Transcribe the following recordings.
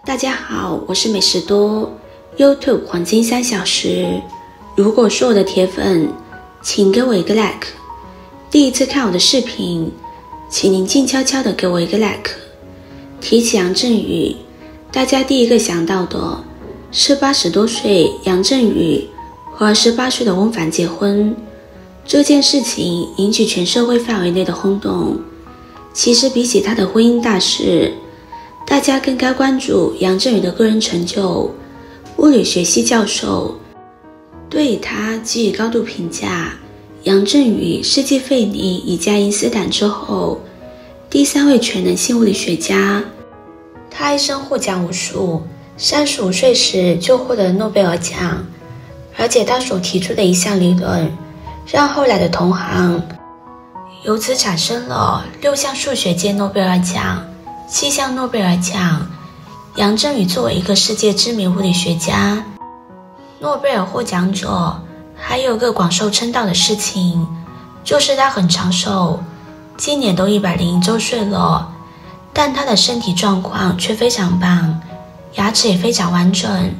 大家好，我是美食多 YouTube 黄金3小时。如果是我的铁粉，请给我一个 like。第一次看我的视频，请您静悄悄地给我一个 like。提起杨振宇，大家第一个想到的是80多岁杨振宇和28岁的翁帆结婚，这件事情引起全社会范围内的轰动。其实比起他的婚姻大事，大家更该关注杨振宇的个人成就。物理学系教授对他给予高度评价，杨振宇是继费尼以及爱因斯坦之后第3位全能性物理学家。他一生获奖无数，35岁时就获得诺贝尔奖，而且他所提出的一项理论让后来的同行由此产生了6项数学界诺贝尔奖、7项诺贝尔奖。杨振宇作为一个世界知名物理学家、诺贝尔获奖者，还有个广受称道的事情，就是他很长寿，今年都101周岁了，但他的身体状况却非常棒，牙齿也非常完整，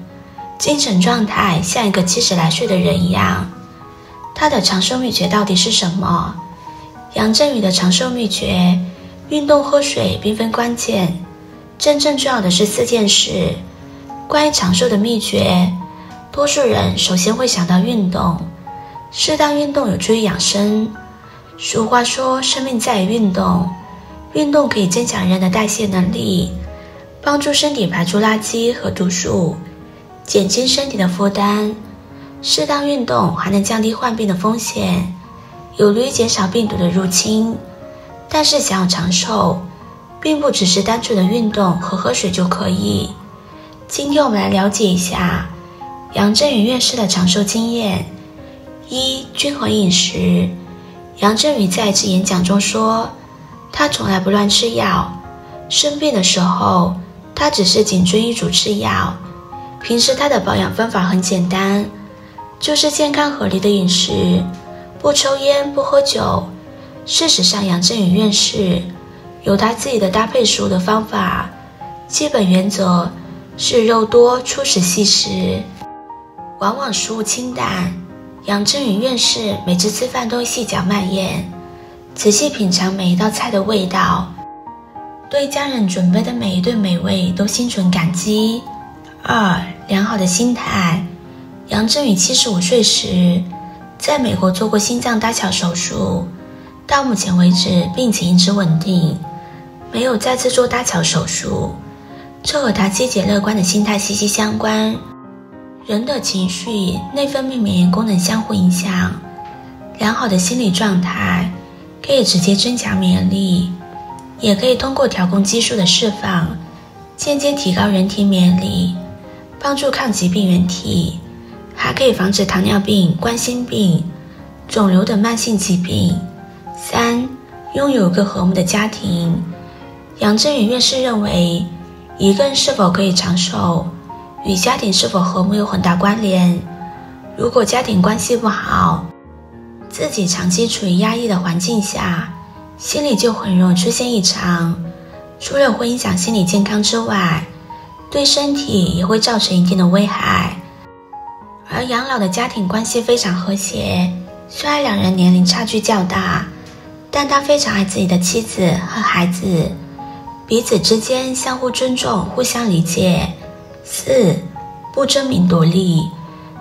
精神状态像一个70来岁的人一样。他的长寿秘诀到底是什么？杨振宇的长寿秘诀，运动喝水并非关键，真正重要的是4件事。关于长寿的秘诀，多数人首先会想到运动，适当运动有助于养生。俗话说，生命在于运动，运动可以增强人的代谢能力，帮助身体排出垃圾和毒素，减轻身体的负担。适当运动还能降低患病的风险，有利于减少病毒的入侵。但是想要长寿，并不只是单纯的运动和喝水就可以。今天我们来了解一下杨振宇院士的长寿经验。1. 均衡饮食。杨振宇在一次演讲中说，他从来不乱吃药，生病的时候他只是谨遵医嘱吃药。平时他的保养方法很简单，就是健康合理的饮食，不抽烟不喝酒。事实上，杨振宇院士有他自己的搭配食物的方法，基本原则是肉多粗食细食，往往食物清淡。杨振宇院士每次吃饭都会细嚼慢咽，仔细品尝每一道菜的味道，对家人准备的每一顿美味都心存感激。2. 良好的心态。杨振宇75岁时在美国做过心脏搭桥手术，到目前为止病情一直稳定，没有再次做搭桥手术，这和他积极乐观的心态息息相关。人的情绪、内分泌、免疫功能相互影响，良好的心理状态可以直接增强免疫力，也可以通过调控激素的释放，间接提高人体免疫力，帮助抗击病原体，还可以防止糖尿病、冠心病、肿瘤等慢性疾病。3. 拥有一个和睦的家庭。杨振宇院士认为，一个人是否可以长寿，与家庭是否和睦有很大关联。如果家庭关系不好，自己长期处于压抑的环境下，心理就很容易出现异常，除了会影响心理健康之外，对身体也会造成一定的危害。而养老的家庭关系非常和谐，虽然2人年龄差距较大，但他非常爱自己的妻子和孩子，彼此之间相互尊重，互相理解。4. 不争名夺利。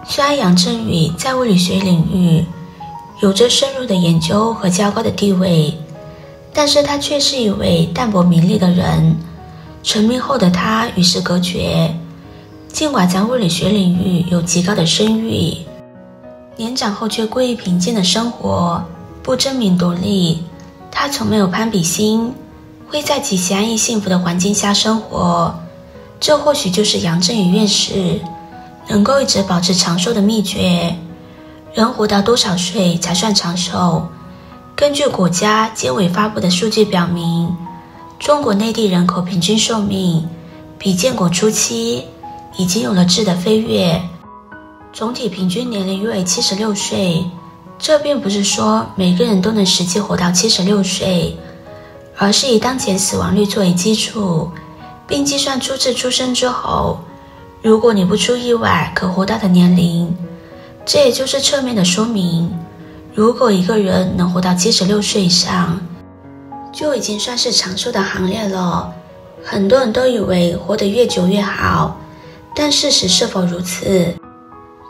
虽然杨振宇在物理学领域有着深入的研究和较高的地位，但是他却是一位淡泊名利的人。成名后的他与世隔绝，尽管在物理学领域有极高的声誉，年长后却过于平静的生活，不争名夺利。他从没有攀比心，会在极其安逸幸福的环境下生活。这或许就是杨振宇院士能够一直保持长寿的秘诀。人活到多少岁才算长寿？根据国家监委发布的数据表明，中国内地人口平均寿命比建国初期已经有了质的飞跃，总体平均年龄约为76岁。这并不是说每个人都能实际活到76岁，而是以当前死亡率作为基础，并计算出自出生之后，如果你不出意外可活到的年龄。这也就是侧面的说明，如果一个人能活到76岁以上，就已经算是长寿的行列了。很多人都以为活得越久越好，但事实是否如此，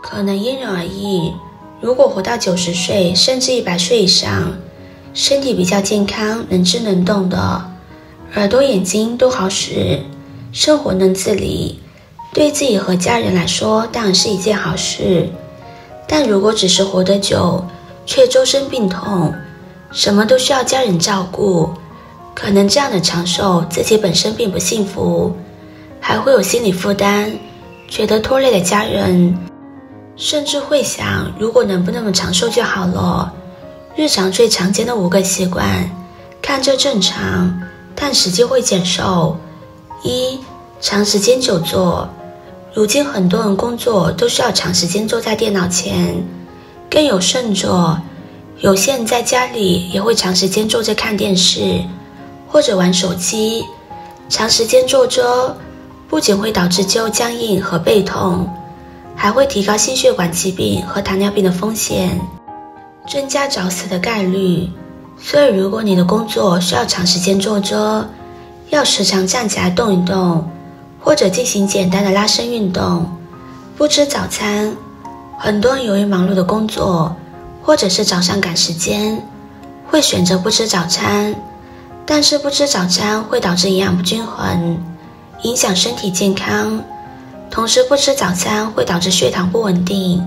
可能因人而异。如果活到90岁甚至100岁以上，身体比较健康，能吃能动的，耳朵眼睛都好使，生活能自理，对自己和家人来说当然是一件好事。但如果只是活得久，却周身病痛，什么都需要家人照顾，可能这样的长寿自己本身并不幸福，还会有心理负担，觉得拖累了家人，甚至会想如果能不那么长寿就好了。日常最常见的5个习惯，看着正常，但实际会减寿。1. 长时间久坐。如今很多人工作都需要长时间坐在电脑前，更有甚者，有些人在家里也会长时间坐着看电视或者玩手机。长时间坐着不仅会导致肌肉僵硬和背痛，还会提高心血管疾病和糖尿病的风险，增加早死的概率。所以如果你的工作需要长时间坐着，要时常站起来动一动，或者进行简单的拉伸运动。不吃早餐，很多人由于忙碌的工作，或者是早上赶时间，会选择不吃早餐。但是不吃早餐会导致营养不均衡，影响身体健康。同时不吃早餐会导致血糖不稳定，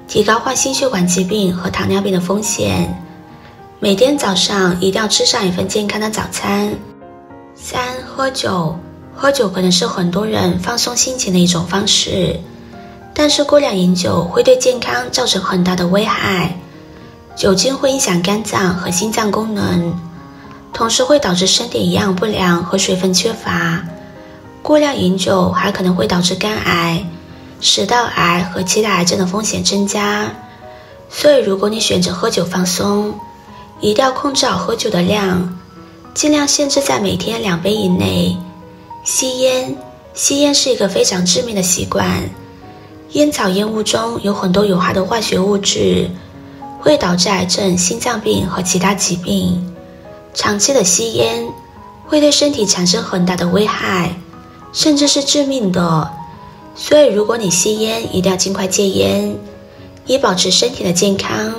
提高患心血管疾病和糖尿病的风险。每天早上一定要吃上一份健康的早餐。3. 喝酒。喝酒可能是很多人放松心情的一种方式，但是过量饮酒会对健康造成很大的危害。酒精会影响肝脏和心脏功能，同时会导致身体营养不良和水分缺乏。过量饮酒还可能会导致肝癌、食道癌和其他癌症的风险增加。所以如果你选择喝酒放松，一定要控制好喝酒的量，尽量限制在每天2杯以内。吸烟是一个非常致命的习惯。烟草烟雾中有很多有害的化学物质，会导致癌症、心脏病和其他疾病。长期的吸烟会对身体产生很大的危害，甚至是致命的。所以如果你吸烟，一定要尽快戒烟，以保持身体的健康。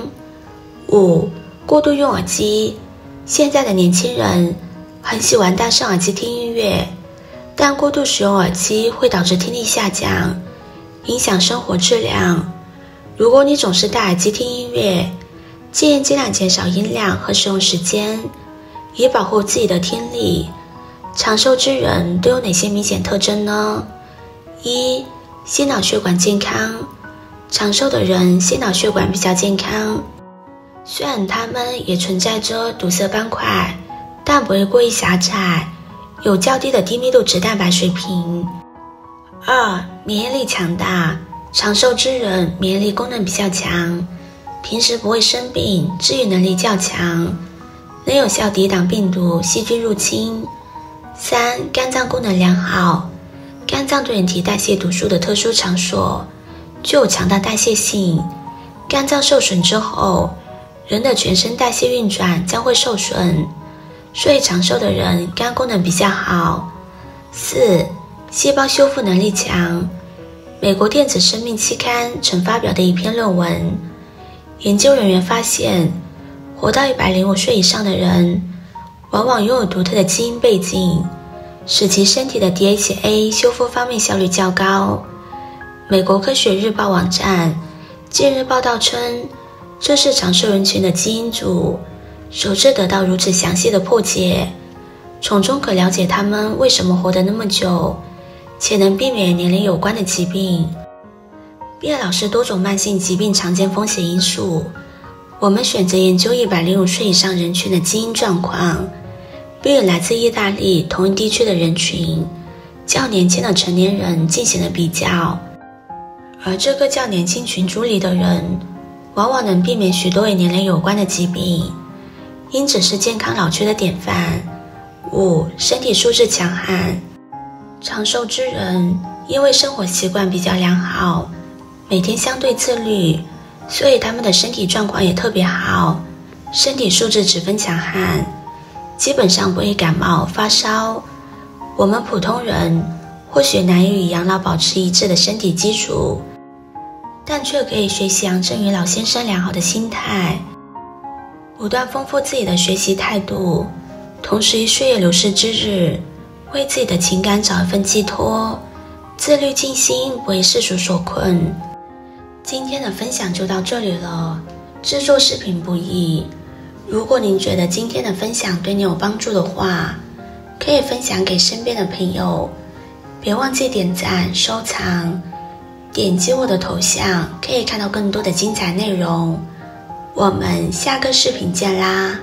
5. 过度用耳机。现在的年轻人很喜欢戴上耳机听音乐，但过度使用耳机会导致听力下降，影响生活质量。如果你总是戴耳机听音乐，建议尽量减少音量和使用时间，以保护自己的听力。长寿之人都有哪些明显特征呢？ 1. 心脑血管健康。长寿的人心脑血管比较健康，虽然他们也存在着堵塞斑块，但不会过于狭窄，有较低的低密度脂蛋白水平。2. 免疫力强大。长寿之人免疫力功能比较强，平时不会生病，治愈能力较强，能有效抵挡病毒、细菌入侵。3. 肝脏功能良好。肝脏对人体代谢毒素的特殊场所，具有强大代谢性。肝脏受损之后，人的全身代谢运转将会受损，所以长寿的人肝功能比较好。4. 细胞修复能力强。美国电子生命期刊曾发表的一篇论文，研究人员发现，活到105岁以上的人，往往拥有独特的基因背景，使其身体的 DHA 修复方面效率较高。美国科学日报网站近日报道称，这是长寿人群的基因组首次得到如此详细的破解，从中可了解他们为什么活得那么久，且能避免年龄有关的疾病。变老是多种慢性疾病常见风险因素，我们选择研究105岁以上人群的基因状况，并与来自意大利同一地区的人群较年轻的成年人进行了比较。而这个较年轻群组里的人，往往能避免许多与年龄有关的疾病，因此是健康老去的典范。5. 身体素质强悍。长寿之人因为生活习惯比较良好，每天相对自律，所以他们的身体状况也特别好，身体素质十分强悍，基本上不会感冒发烧。我们普通人或许难以与养老保持一致的身体基础，但却可以学习杨振宇老先生良好的心态，不断丰富自己的学习态度，同时于岁月流逝之日，为自己的情感找一份寄托，自律静心，不为世俗所困。今天的分享就到这里了，制作视频不易，如果您觉得今天的分享对你有帮助的话，可以分享给身边的朋友，别忘记点赞、收藏，点击我的头像，可以看到更多的精彩内容。我们下个视频见啦！